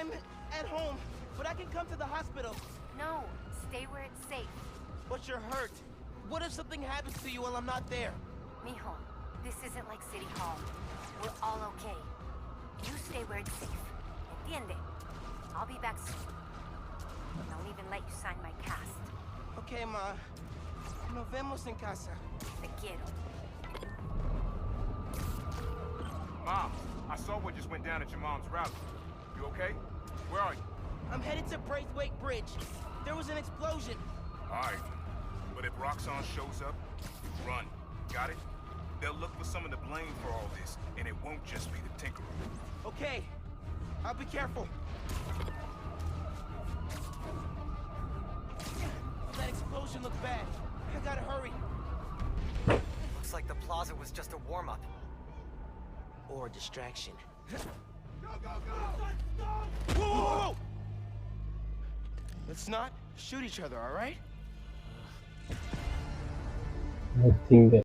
I'm at home, but I can come to the hospital. No, stay where it's safe. But you're hurt. What if something happens to you while I'm not there? Mijo, this isn't like City Hall. We're all okay. You stay where it's safe. Entiende? I'll be back soon. Don't even let you sign my cast. Okay, Ma. Nos vemos en casa. Te quiero. Mom, I saw what just went down at your mom's rally. You okay? Where are you? I'm headed to Braithwaite Bridge. There was an explosion. Alright. But if Roxanne shows up, run. Got it? They'll look for some of the blame for all this, and it won't just be the Tinkerer. Okay. I'll be careful. That explosion looked bad. I gotta hurry. Looks like the plaza was just a warm-up. Or a distraction. Go, go, go! Whoa, whoa, whoa! Let's not shoot each other, all right? I think that